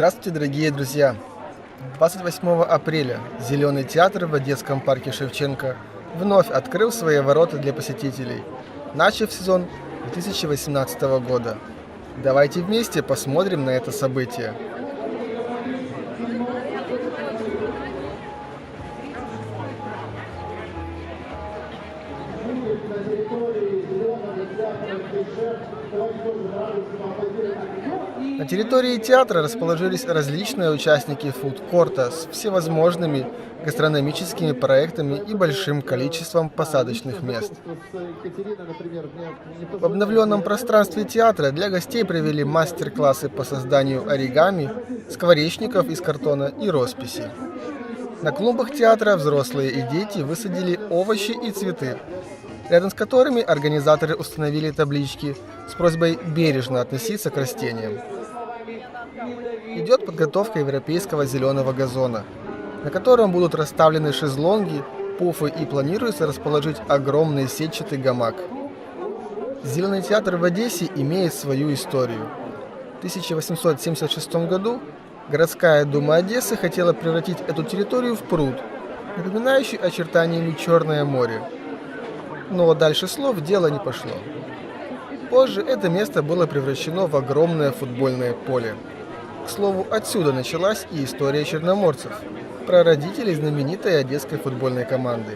Здравствуйте, дорогие друзья! 28 апреля Зеленый театр в Одесском парке Шевченко вновь открыл свои ворота для посетителей, начав сезон 2018 года. Давайте вместе посмотрим на это событие. На территории театра расположились различные участники фудкорта с всевозможными гастрономическими проектами и большим количеством посадочных мест. В обновленном пространстве театра для гостей провели мастер-классы по созданию оригами, скворечников из картона и росписи. На клумбах театра взрослые и дети высадили овощи и цветы, рядом с которыми организаторы установили таблички с просьбой бережно относиться к растениям. Идет подготовка европейского зеленого газона, на котором будут расставлены шезлонги, пуфы и планируется расположить огромный сетчатый гамак. Зеленый театр в Одессе имеет свою историю. В 1876 году городская дума Одессы хотела превратить эту территорию в пруд, напоминающий очертаниями Черное море. Но дальше слов дело не пошло. Позже это место было превращено в огромное футбольное поле. К слову, отсюда началась и история черноморцев, прародителей знаменитой одесской футбольной команды.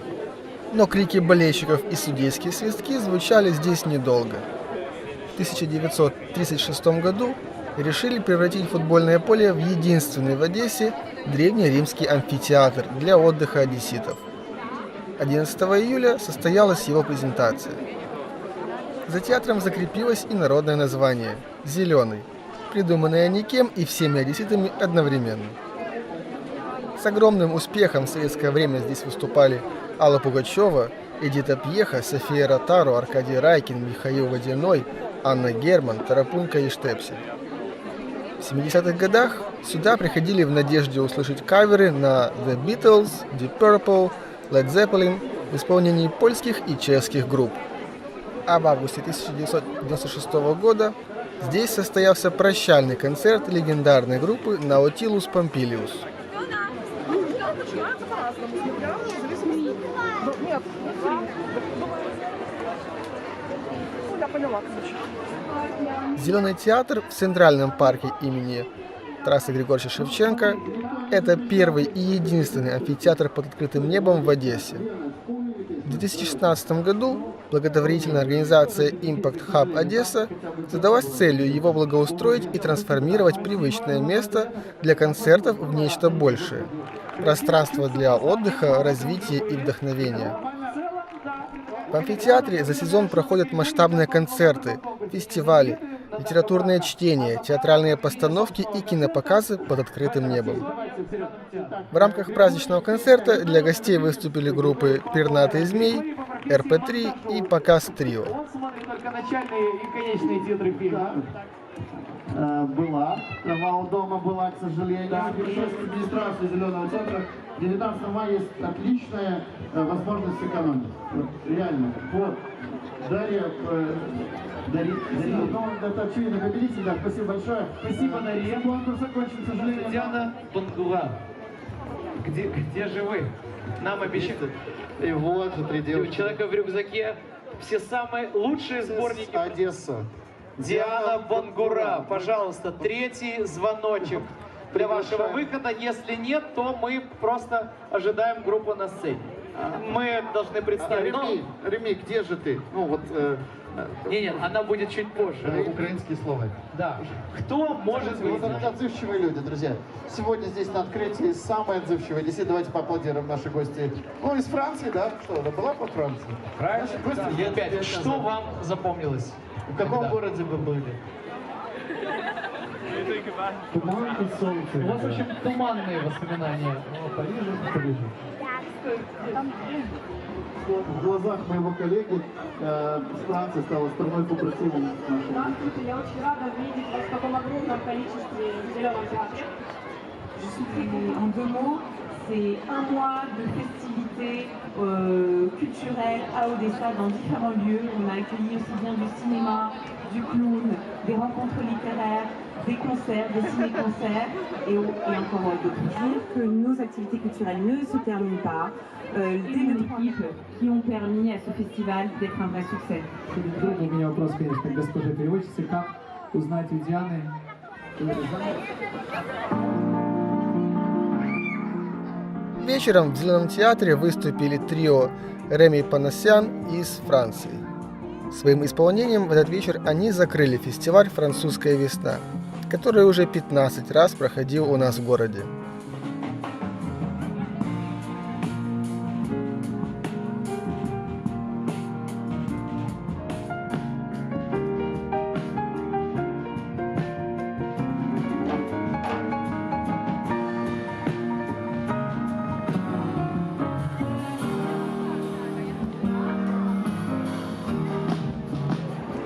Но крики болельщиков и судейские свистки звучали здесь недолго. В 1936 году решили превратить футбольное поле в единственный в Одессе древнеримский амфитеатр для отдыха одесситов. 11 июля состоялась его презентация. За театром закрепилось и народное название – «Зеленый», придуманное никем и всеми одесситами одновременно. С огромным успехом в советское время здесь выступали Алла Пугачева, Эдита Пьеха, София Ротару, Аркадий Райкин, Михаил Водяной, Анна Герман, Тарапунька и Штепсель. В 70-х годах сюда приходили в надежде услышать каверы на The Beatles, Deep Purple, Led Zeppelin в исполнении польских и чешских групп. А в августе 1996 года здесь состоялся прощальный концерт легендарной группы Nautilus Pompilius. Зеленый театр в Центральном парке имени Тараса Григорьевича Шевченко – это первый и единственный амфитеатр под открытым небом в Одессе. В 2016 году благотворительная организация Impact Hub Одесса задалась целью его благоустроить и трансформировать привычное место для концертов в нечто большее – пространство для отдыха, развития и вдохновения. В амфитеатре за сезон проходят масштабные концерты, фестивали, литературные чтения, театральные постановки и кинопоказы под открытым небом. В рамках праздничного концерта для гостей выступили группы «Пернатый змей», РП-3 и показ «Трио». Была. Вал дома была, к сожалению. Да, администрация Зеленого театра. 19 мая есть отличная возможность сэкономить. Вот, реально. Вот. Дарья, ну, это очевидно победитель, да, спасибо большое. Спасибо, Дарья. Конкурс закончен, к сожалению. Диана Бонгура. Где же вы? Нам обещают. И вот же три девушки. У человека в рюкзаке все самые лучшие сборники. Одесса. Диана Бонгура, пожалуйста, третий звоночек для вашего выхода. Если нет, то мы просто ожидаем группу на сцене. Мы должны представить... Реми, где же ты? Ну вот... Нет, она будет чуть позже. Украинские слова. Да. Кто может быть? Вот отзывчивые люди, друзья. Сегодня здесь на открытии самые отзывчивые. Действительно, давайте поаплодируем наши гости. Ну, из Франции, да? Что, она была по Франции? Правильно. Лет 5. Что вам запомнилось? В каком городе вы были? У вас очень туманные воспоминания о Париже. В глазах моего коллеги Франция стала страной по противу. Здравствуйте, я очень рада видеть вас в таком огромном количестве в Зеленом театре. En deux mots, c'est un mois de festivités culturelles à Odessa dans différents lieux. On a accueilli aussi bien du cinéma, du clown, des rencontres littéraires, des concerts, des ciné-concerts et encore d'autres. Dire que nos activités culturelles ne se terminent pas. Des équipes qui ont permis à ce festival d'être un vrai succès. Другой у меня вопрос, конечно, к госпоже переводчице. Как узнать у Дианы? Вечером в Зеленом театре выступили трио Реми Панасян из Франции. Своим исполнением в этот вечер они закрыли фестиваль «Французская весна», который уже 15 раз проходил у нас в городе.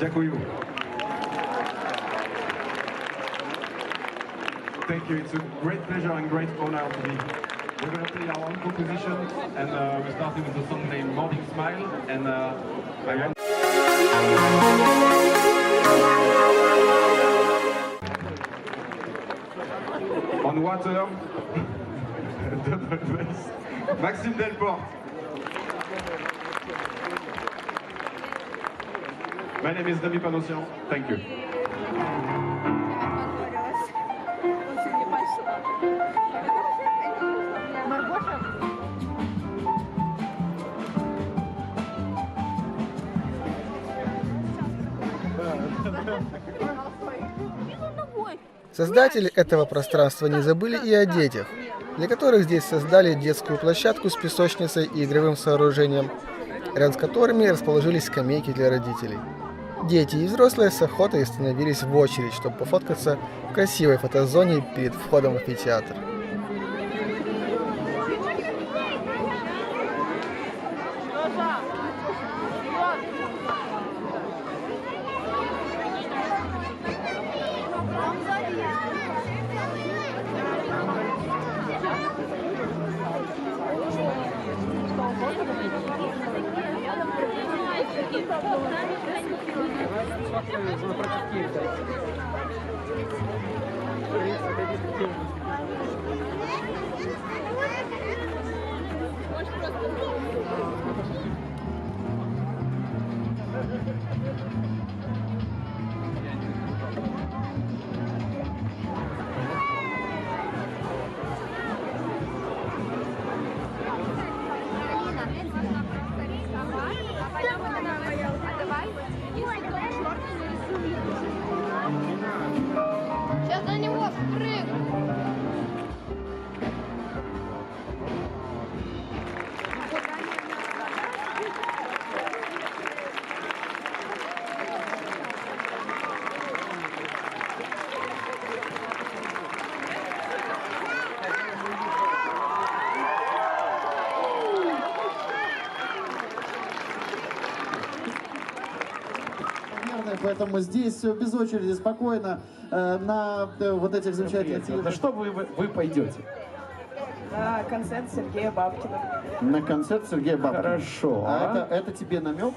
Дякую. Thank you. It's a great pleasure and great honor to be. We're going to play our own composition, and we're starting with a song named Morning Smile. And I want. On water, double bass, Maxime Delporte. My name is Dami Panosian. Thank you. Создатели этого пространства не забыли и о детях, для которых здесь создали детскую площадку с песочницей и игровым сооружением, рядом с которыми расположились скамейки для родителей. Дети и взрослые с охотой становились в очередь, чтобы пофоткаться в красивой фотозоне перед входом в амфитеатр. Сейчас на него спрыгну. Поэтому здесь все без очереди, спокойно, на вот этих замечательных... На что вы пойдете? На концерт Сергея Бабкина. На концерт Сергея Бабкина. Хорошо. А это тебе намек?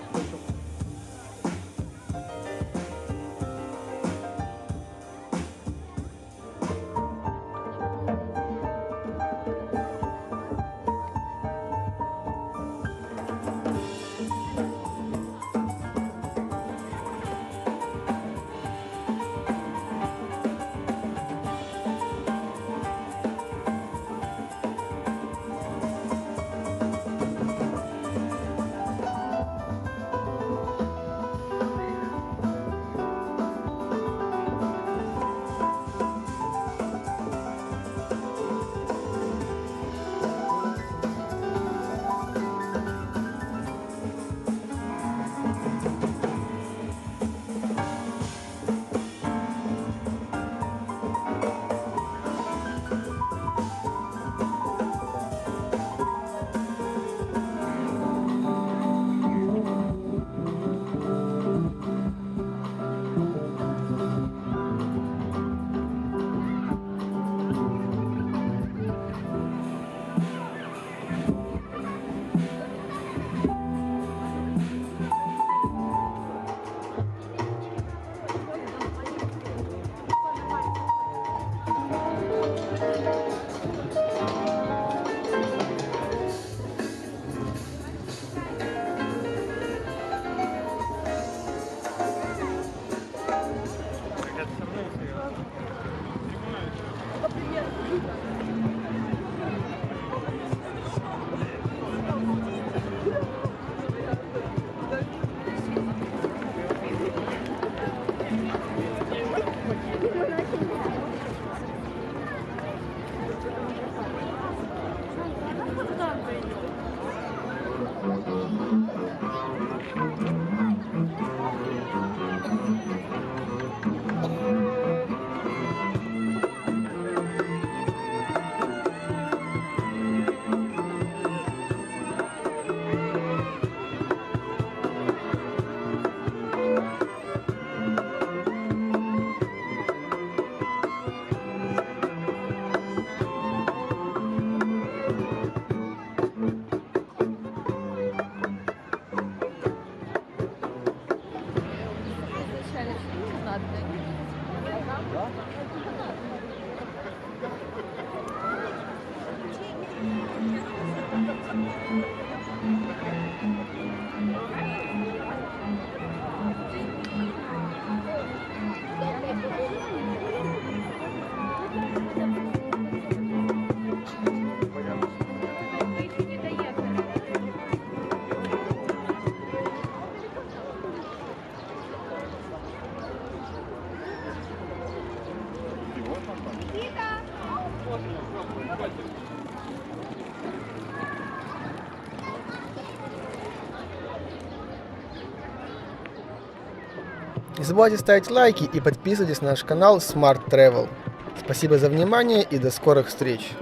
Не забывайте ставить лайки и подписывайтесь на наш канал Smart Travel. Спасибо за внимание и до скорых встреч!